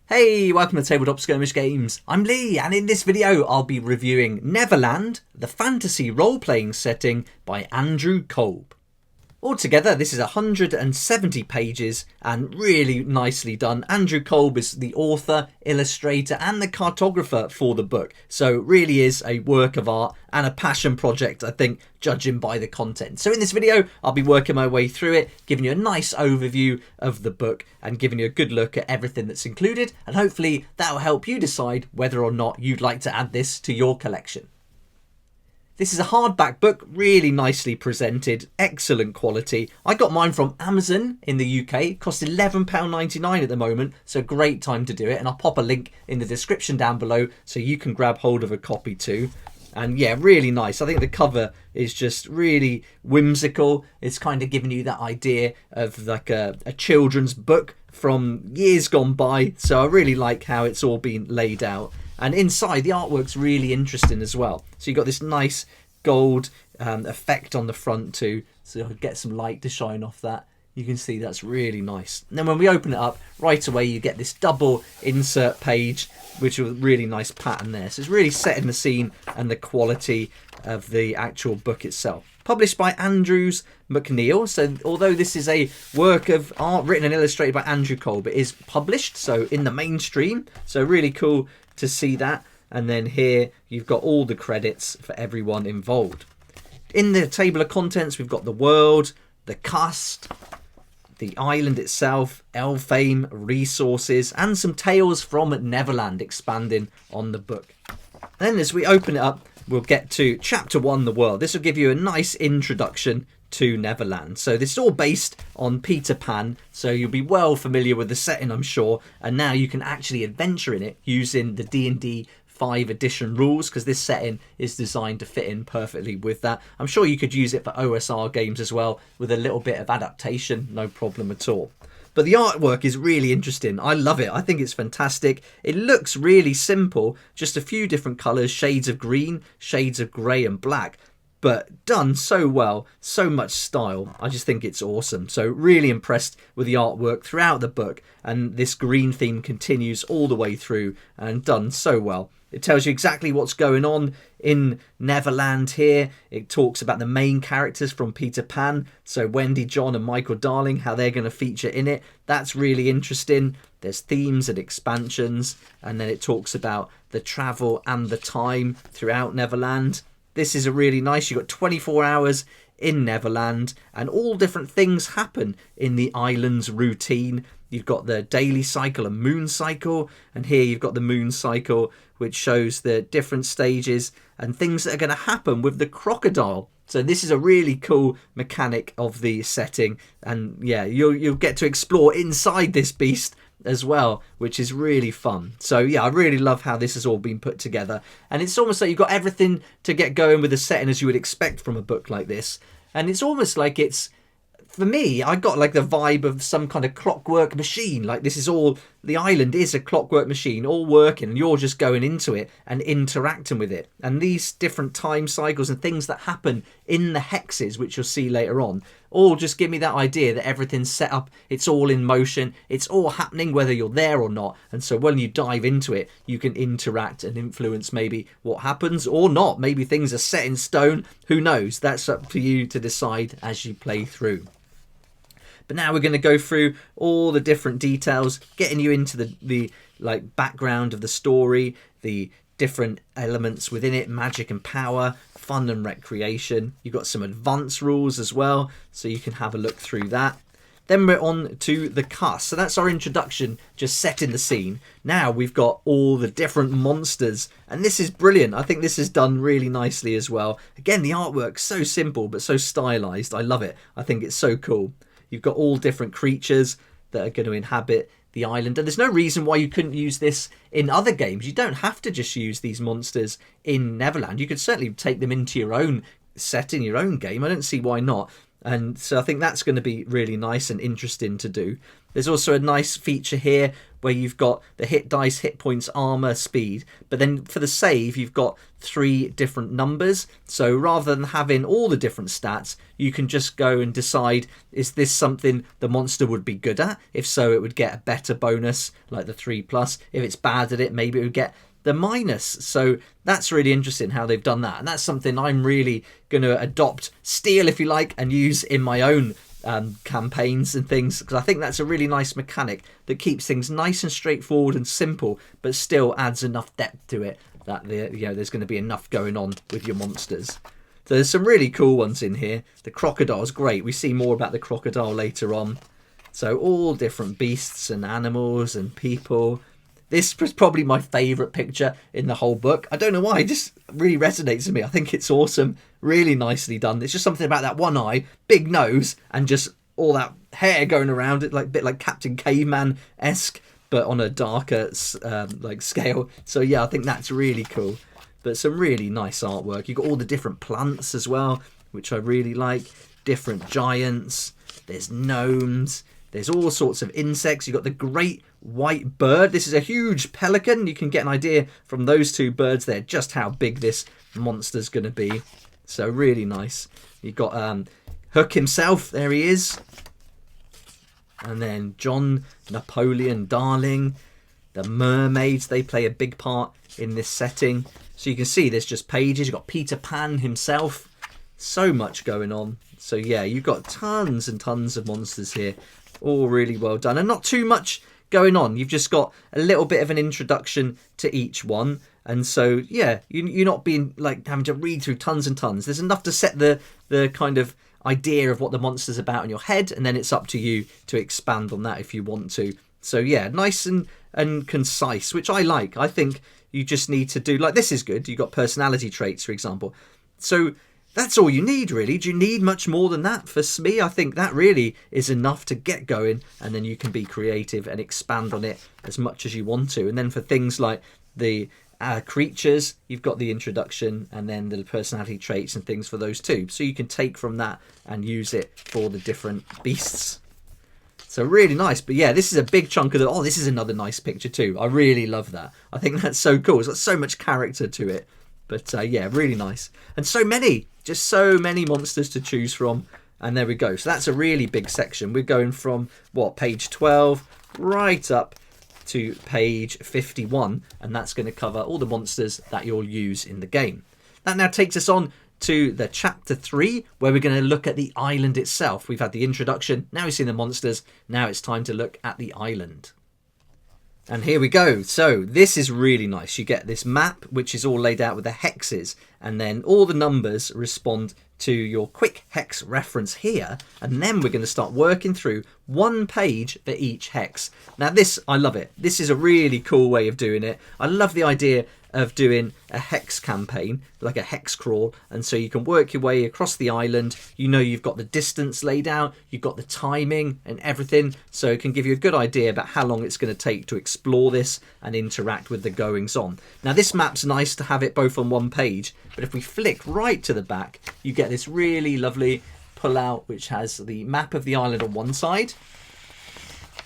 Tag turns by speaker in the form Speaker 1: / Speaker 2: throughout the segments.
Speaker 1: Hey, welcome to Tabletop Skirmish Games. I'm Lee, and in this video I'll be reviewing Neverland, the fantasy role-playing setting by Andrew Kolb. Altogether, this is 170 pages and really nicely done. Andrew Kolb is the author, illustrator and the cartographer for the book. So it really is a work of art and a passion project, I think, judging by the content. So in this video, I'll be working my way through it, giving you a nice overview of the book and giving you a good look at everything that's included. And hopefully that'll help you decide whether or not you'd like to add this to your collection. This is a hardback book, really nicely presented, excellent quality. I got mine from Amazon in the UK. It costs £11.99 at the moment, so great time to do it. And I'll pop a link in the description down below so you can grab hold of a copy too. And yeah, really nice. I think the cover is just really whimsical. It's kind of giving you that idea of like a children's book from years gone by. So I really like how it's all been laid out. And inside, the artwork's really interesting as well. So you've got this nice gold effect on the front too. So you'll get some light to shine off that. You can see that's really nice. And then when we open it up, right away you get this double insert page, which is a really nice pattern there. So it's really setting the scene and the quality of the actual book itself. Published by Andrews McNeil. So although this is a work of art written and illustrated by Andrew Kolb, it is published, so in the mainstream. So really cool to see that. And then here you've got all the credits for everyone involved. In the table of contents, we've got the world, the cast, the island itself, Elfame, resources, and some tales from Neverland expanding on the book. Then as we open it up, we'll get to Chapter 1, The World. This will give you a nice introduction to Neverland. So this is all based on Peter Pan, so you'll be well familiar with the setting, I'm sure, and now you can actually adventure in it using the D&D 5 edition rules, because this setting is designed to fit in perfectly with that. I'm sure you could use it for OSR games as well with a little bit of adaptation, no problem at all. But the artwork is really interesting. I love it. I think it's fantastic. It looks really simple, just a few different colours, shades of green, shades of grey and black, but done so well, so much style. I just think it's awesome. So really impressed with the artwork throughout the book, and this green theme continues all the way through and done so well. It tells you exactly what's going on in Neverland here. It talks about the main characters from Peter Pan. So Wendy, John and Michael Darling, how they're going to feature in it. That's really interesting. There's themes and expansions. And then it talks about the travel and the time throughout Neverland. This is a really nice, you've got 24 hours in Neverland and all different things happen in the island's routine. You've got the daily cycle and moon cycle, and here you've got the moon cycle, which shows the different stages and things that are going to happen with the crocodile. So this is a really cool mechanic of the setting, and yeah, you'll get to explore inside this beast as well, which is really fun. So yeah, I really love how this has all been put together, and it's almost like you've got everything to get going with the setting as you would expect from a book like this. And it's almost like it's, for me, I got like the vibe of some kind of clockwork machine. Like this is all, the island is a clockwork machine, all working, and you're just going into it and interacting with it. And these different time cycles and things that happen in the hexes, which you'll see later on, all just give me that idea that everything's set up, it's all in motion, it's all happening whether you're there or not. And so when you dive into it, you can interact and influence maybe what happens or not. Maybe things are set in stone, who knows? That's up to you to decide as you play through. But now we're going to go through all the different details, getting you into the like background of the story, the different elements within it, magic and power, fun and recreation. You've got some advanced rules as well, so you can have a look through that. Then we're on to the cast. So that's our introduction, just setting the scene. Now we've got all the different monsters, and this is brilliant. I think this is done really nicely as well. Again, the artwork's so simple but so stylized. I love it. I think it's so cool. You've got all different creatures that are going to inhabit the island. And there's no reason why you couldn't use this in other games. You don't have to just use these monsters in Neverland. You could certainly take them into your own setting, your own game. I don't see why not. And so I think that's going to be really nice and interesting to do. There's also a nice feature here where you've got the hit dice, hit points, armor, speed, but then for the save you've got 3 different numbers. So rather than having all the different stats, you can just go and decide, is this something the monster would be good at? If so, it would get a better bonus like the 3+. If it's bad at it, maybe it would get the minus. So that's really interesting how they've done that, and that's something I'm really going to adopt, steal if you like, and use in my own campaigns and things, because I think that's a really nice mechanic that keeps things nice and straightforward and simple, but still adds enough depth to it that there's going to be enough going on with your monsters. So there's some really cool ones in here. The crocodile's great. We see more about the crocodile later on. So all different beasts and animals and people. This was probably my favourite picture in the whole book. I don't know why, it just really resonates with me. I think it's awesome, really nicely done. There's just something about that one eye, big nose, and just all that hair going around it, like a bit like Captain Caveman-esque, but on a darker scale. So yeah, I think that's really cool. But some really nice artwork. You've got all the different plants as well, which I really like. Different giants. There's gnomes. There's all sorts of insects. You've got the great white bird. This is a huge pelican. You can get an idea from those 2 birds there just how big this monster's going to be. So really nice. You've got Hook himself. There he is. And then John Napoleon Darling. The mermaids, they play a big part in this setting. So you can see there's just pages. You've got Peter Pan himself. So much going on. So yeah, you've got tons and tons of monsters here. All really well done, and not too much going on. You've just got a little bit of an introduction to each one, and so yeah, you're not being like having to read through tons and tons. There's enough to set the kind of idea of what the monster's about in your head, and then it's up to you to expand on that if you want to. So yeah, nice and concise, which I like. I think you just need to do, like, this is good. You've got personality traits, for example. So that's all you need, really. Do you need much more than that? For me, I think that really is enough to get going, and then you can be creative and expand on it as much as you want to. And then for things like the creatures, you've got the introduction and then the personality traits and things for those too. So you can take from that and use it for the different beasts. So really nice. But yeah, this is a big chunk of this is another nice picture too. I really love that. I think that's so cool. It's got so much character to it. But yeah, really nice. And so many, just so many monsters to choose from. And there we go. So that's a really big section. We're going from, page 12 right up to page 51. And that's going to cover all the monsters that you'll use in the game. That now takes us on to the chapter 3, where we're going to look at the island itself. We've had the introduction. Now we've seen the monsters. Now it's time to look at the island. And here we go. So this is really nice. You get this map, which is all laid out with the hexes, and then all the numbers respond to your quick hex reference here. And then we're going to start working through one page for each hex. Now this, I love it. This is a really cool way of doing it. I love the idea of doing a hex campaign, like a hex crawl, and so you can work your way across the island. You know, you've got the distance laid out, you've got the timing and everything, so it can give you a good idea about how long it's going to take to explore this and interact with the goings on. Now this map's nice to have it both on one page, but if we flick right to the back, you get this really lovely pull out which has the map of the island on one side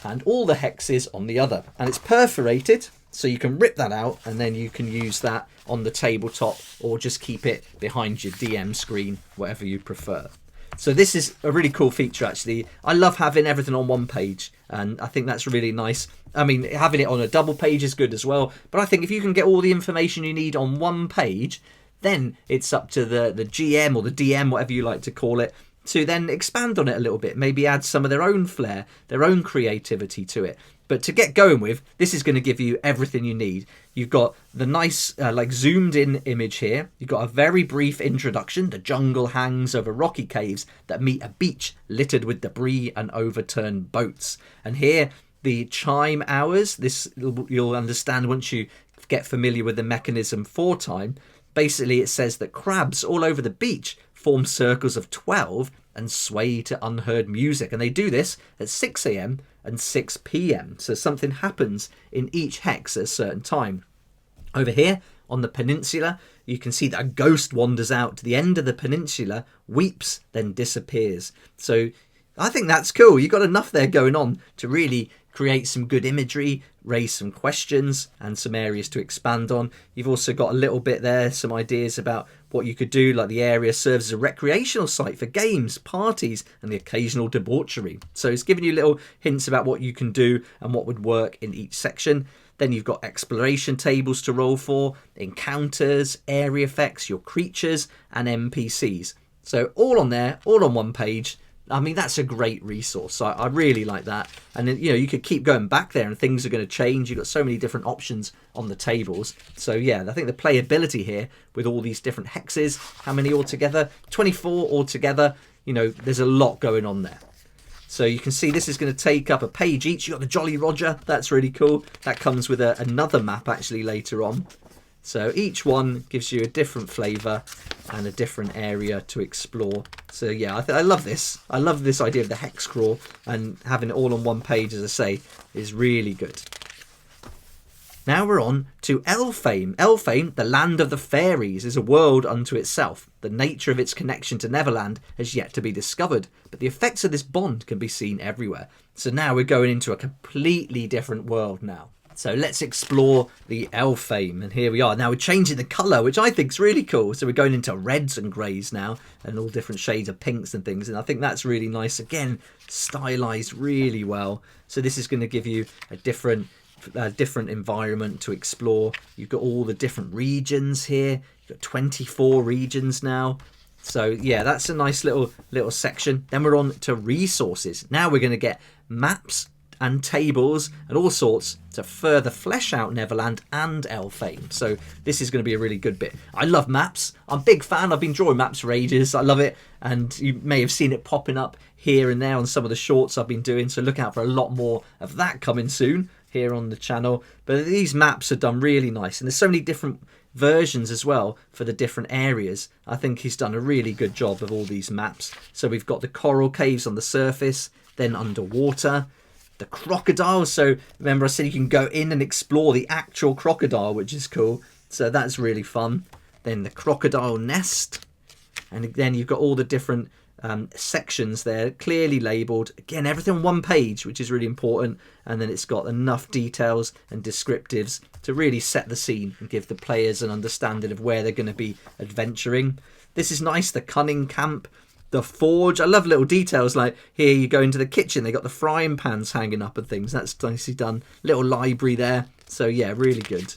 Speaker 1: and all the hexes on the other, and it's perforated. So you can rip that out and then you can use that on the tabletop or just keep it behind your DM screen, whatever you prefer. So this is a really cool feature, actually. I love having everything on one page, and I think that's really nice. I mean, having it on a double page is good as well, but I think if you can get all the information you need on one page, then it's up to the GM or the DM, whatever you like to call it, to then expand on it a little bit, maybe add some of their own flair, their own creativity to it. But to get going with, this is going to give you everything you need. You've got the nice, zoomed in image here. You've got a very brief introduction. The jungle hangs over rocky caves that meet a beach littered with debris and overturned boats. And here, the chime hours. This you'll understand once you get familiar with the mechanism for time. Basically, it says that crabs all over the beach form circles of 12 and sway to unheard music. And they do this at 6 a.m. and 6 p.m. So something happens in each hex at a certain time. Over here on the peninsula, you can see that a ghost wanders out to the end of the peninsula, weeps, then disappears. So I think that's cool. You've got enough there going on to really create some good imagery, raise some questions and some areas to expand on. You've also got a little bit there, some ideas about what you could do, like the area serves as a recreational site for games, parties and the occasional debauchery. So it's giving you little hints about what you can do and what would work in each section. Then you've got exploration tables to roll for, encounters, area effects, your creatures and NPCs. So all on there, all on one page. I mean, that's a great resource. So I really like that. And then, you could keep going back there and things are going to change. You've got so many different options on the tables. So yeah, I think the playability here with all these different hexes, how many altogether? 24 altogether. There's a lot going on there. So you can see this is going to take up a page each. You've got the Jolly Roger. That's really cool. That comes with another map actually later on. So each one gives you a different flavour and a different area to explore. So yeah, I love this. I love this idea of the hex crawl, and having it all on one page, as I say, is really good. Now we're on to Elfame. Elfame, the land of the fairies, is a world unto itself. The nature of its connection to Neverland has yet to be discovered, but the effects of this bond can be seen everywhere. So now we're going into a completely different world now. So let's explore the Elfame, and here we are. Now we're changing the colour, which I think is really cool. So we're going into reds and greys now, and all different shades of pinks and things, and I think that's really nice. Again, stylised really well. So this is going to give you a different environment to explore. You've got all the different regions here. You've got 24 regions now. So yeah, that's a nice little section. Then we're on to resources. Now we're going to get maps and tables and all sorts to further flesh out Neverland and Elfame. So this is going to be a really good bit. I love maps. I'm a big fan. I've been drawing maps for ages. I love it. And you may have seen it popping up here and there on some of the shorts I've been doing. So look out for a lot more of that coming soon here on the channel. But these maps are done really nice. And there's so many different versions as well for the different areas. I think he's done a really good job of all these maps. So we've got the coral caves on the surface, then underwater. The crocodiles, so remember I said you can go in and explore the actual crocodile, which is cool. So that's really fun. Then the crocodile nest, and then you've got all the different sections there, clearly labelled. Again, everything on one page, which is really important. And then it's got enough details and descriptives to really set the scene and give the players an understanding of where they're going to be adventuring. This is nice, the cunning camp. The forge, I love little details like here you go into the kitchen, they got the frying pans hanging up and things. That's nicely done. Little library there. So yeah, really good.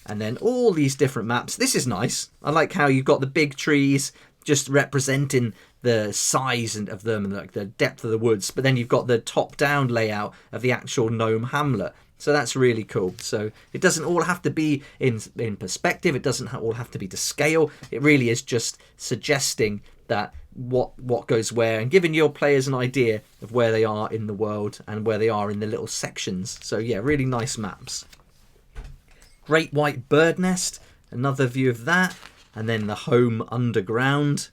Speaker 1: And then all these different maps. This is nice. I like how you've got the big trees just representing the size of them and like the depth of the woods. But then you've got the top-down layout of the actual gnome hamlet. So that's really cool. So it doesn't all have to be in perspective. It doesn't all have to be to scale. It really is just suggesting that what goes where and giving your players an idea of where they are in the world and where they are in the little sections. So yeah, really nice maps. Great White Bird Nest, another view of that, and then the home underground.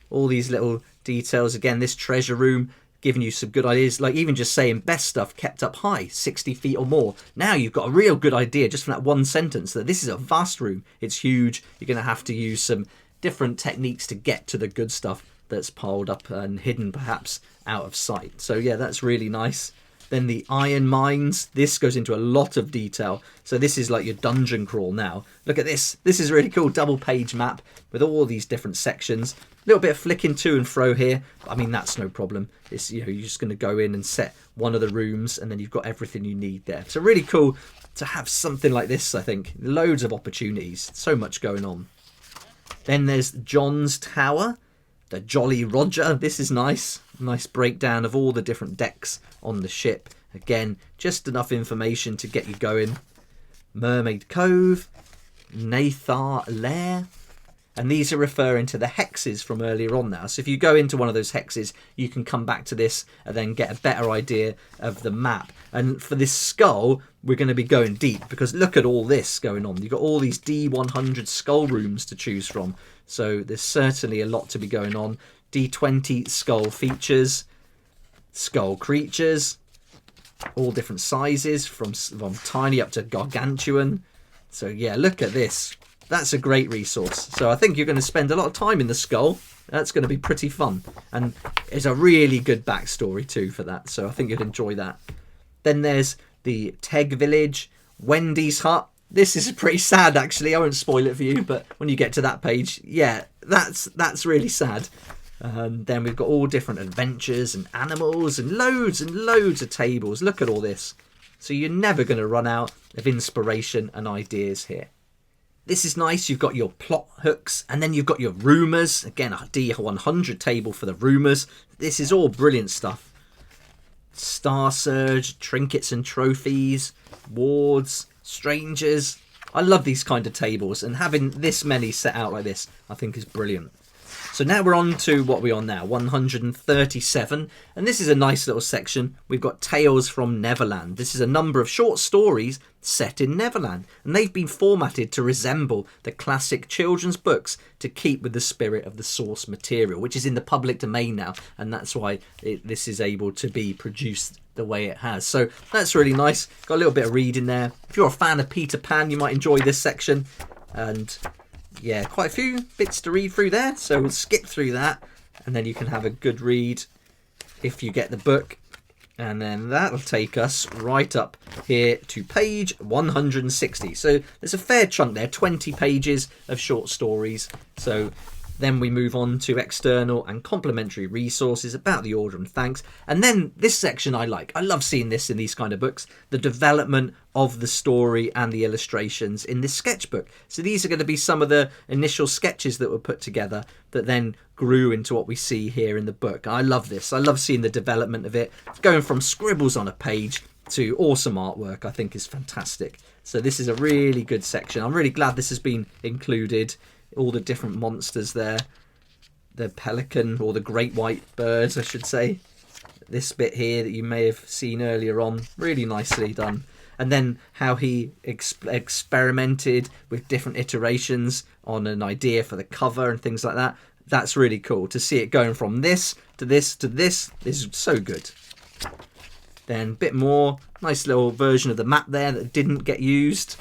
Speaker 1: All these little details. Again, this treasure room giving you some good ideas, like even just saying best stuff kept up high, 60 feet or more. Now you've got a real good idea just from that one sentence that this is a vast room. It's huge. You're going to have to use some different techniques to get to the good stuff that's piled up and hidden perhaps out of sight. So yeah, that's really nice. Then the iron mines. This goes into a lot of detail. So this is like your dungeon crawl now. Look at this. This is a really cool double page map with all these different sections. A little bit of flicking to and fro here. I mean, that's no problem. It's, you're just going to go in and set one of the rooms and then you've got everything you need there. So really cool to have something like this, I think. Loads of opportunities. So much going on. Then there's John's Tower. The Jolly Roger. This is nice. Nice breakdown of all the different decks on the ship. Again, just enough information to get you going. Mermaid Cove. Neverland. And these are referring to the hexes from earlier on now. So if you go into one of those hexes, you can come back to this and then get a better idea of the map. And for this skull, we're going to be going deep because look at all this going on. You've got all these D100 skull rooms to choose from. So there's certainly a lot to be going on. D20 skull features, skull creatures, all different sizes from tiny up to gargantuan. So yeah, look at this. That's a great resource. So I think you're going to spend a lot of time in the skull That's going to be pretty fun. And there's a really good backstory too for that. So I think you'd enjoy that. Then there's the Teg Village, Wendy's Hut. This is pretty sad, actually. I won't spoil it for you, but when you get to that page, yeah, that's really sad. And then we've got all different adventures and animals and loads of tables. Look at all this. So you're never going to run out of inspiration and ideas here. This is nice. You've got your plot hooks, and then you've got your rumours. Again, a D100 table for the rumours. This is all brilliant stuff. Star Surge, trinkets and trophies, wards, strangers. I love these kind of tables, and having this many set out like this I think is brilliant. So now we're on to what we're on now, 137, and this is a nice little section. We've got Tales from Neverland. This is a number of short stories set in Neverland, and they've been formatted to resemble the classic children's books to keep with the spirit of the source material, which is in the public domain now, and that's why this is able to be produced the way it has. So that's really nice. Got a little bit of reading there. If you're a fan of Peter Pan, you might enjoy this section. And yeah, quite a few bits to read through there. So we'll skip through that, and then you can have a good read if you get the book. And then that'll take us right up here to page 160. So there's a fair chunk there, 20 pages of short stories. So then we move on to external and complementary resources, about the order and thanks. And then this section I like. I love seeing this in these kind of books. The development of the story and the illustrations in this sketchbook. So these are going to be some of the initial sketches that were put together that then grew into what we see here in the book. I love this. I love seeing the development of it. Going from scribbles on a page to awesome artwork, I think is fantastic. So this is a really good section. I'm really glad this has been included. All the different monsters there. The pelican, or the great white birds, I should say. This bit here that you may have seen earlier on. Really nicely done. And then how he experimented with different iterations on an idea for the cover and things like that. That's really cool. To see it going from this to this to this is so good. Then a bit more. Nice little version of the map there that didn't get used.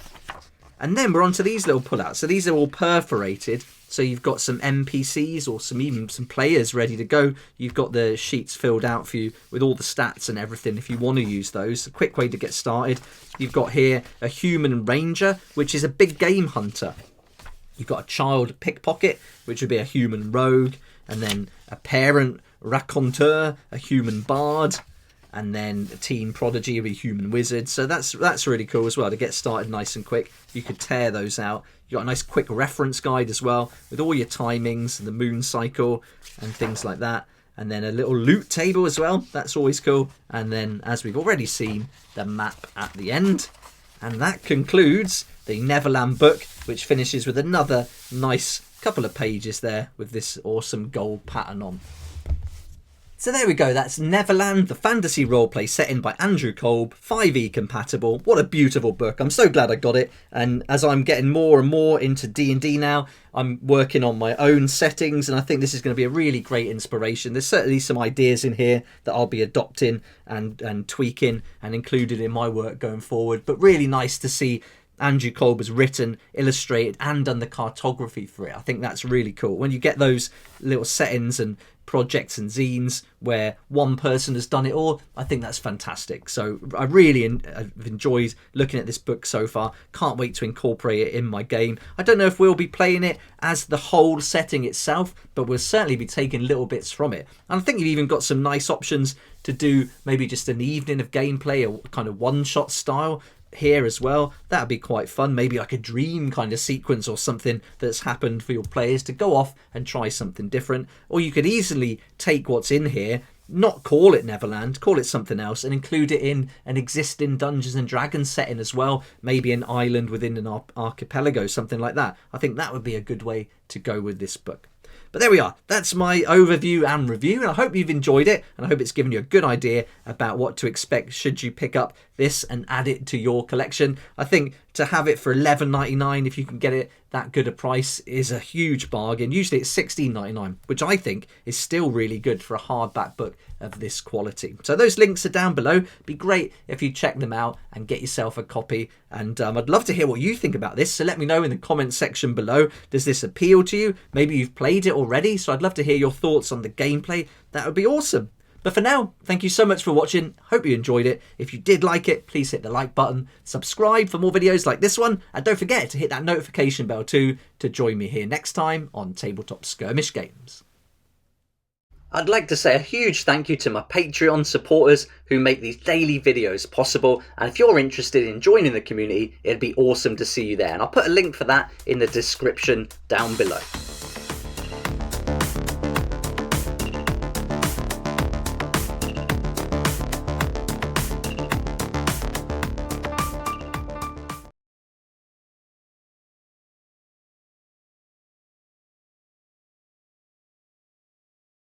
Speaker 1: And then we're on to these little pullouts. So these are all perforated. So you've got some NPCs or even some players ready to go. You've got the sheets filled out for you with all the stats and everything if you want to use those. A quick way to get started. You've got here a human ranger, which is a big game hunter. You've got a child pickpocket, which would be a human rogue. And then a parent raconteur, a human bard. And then a teen prodigy with a human wizard. So that's really cool as well to get started nice and quick. You could tear those out. You got a nice quick reference guide as well with all your timings and the moon cycle and things like that. And then a little loot table as well. That's always cool. And then, as we've already seen, the map at the end. And that concludes the Neverland book, which finishes with another nice couple of pages there with this awesome gold pattern on. So there we go, that's Neverland, the fantasy roleplay setting by Andrew Kolb, 5e compatible. What a beautiful book. I'm so glad I got it. And as I'm getting more and more into D&D now, I'm working on my own settings, and I think this is going to be a really great inspiration. There's certainly some ideas in here that I'll be adopting and tweaking and included in my work going forward. But really nice to see Andrew Kolb has written, illustrated and done the cartography for it. I think that's really cool. When you get those little settings and projects and zines where one person has done it all, I think that's fantastic. So I really have enjoyed looking at this book so far. Can't wait to incorporate it in my game. I don't know if we'll be playing it as the whole setting itself, but we'll certainly be taking little bits from it. And I think you've even got some nice options to do maybe just an evening of gameplay, a kind of one-shot style here as well. That'd be quite fun. Maybe like a dream kind of sequence or something that's happened for your players to go off and try something different. Or you could easily take what's in here, not call it Neverland, call it something else, and include it in an existing Dungeons and Dragons setting as well. Maybe an island within an archipelago, something like that. I think that would be a good way to go with this book. But there we are. That's my overview and review, and I hope you've enjoyed it, and I hope it's given you a good idea about what to expect should you pick up this and add it to your collection. I think to have it for $11.99, if you can get it that good a price, is a huge bargain. Usually it's $16.99, which I think is still really good for a hardback book of this quality. So those links are down below. It'd be great if you check them out and get yourself a copy. And I'd love to hear what you think about this. So let me know in the comment section below. Does this appeal to you? Maybe you've played it already. So I'd love to hear your thoughts on the gameplay. That would be awesome. But for now, thank you so much for watching. Hope you enjoyed it. If you did like it, please hit the like button, subscribe for more videos like this one, and don't forget to hit that notification bell too to join me here next time on Tabletop Skirmish Games. I'd like to say a huge thank you to my Patreon supporters who make these daily videos possible, and if you're interested in joining the community, it'd be awesome to see you there, and I'll put a link for that in the description down below.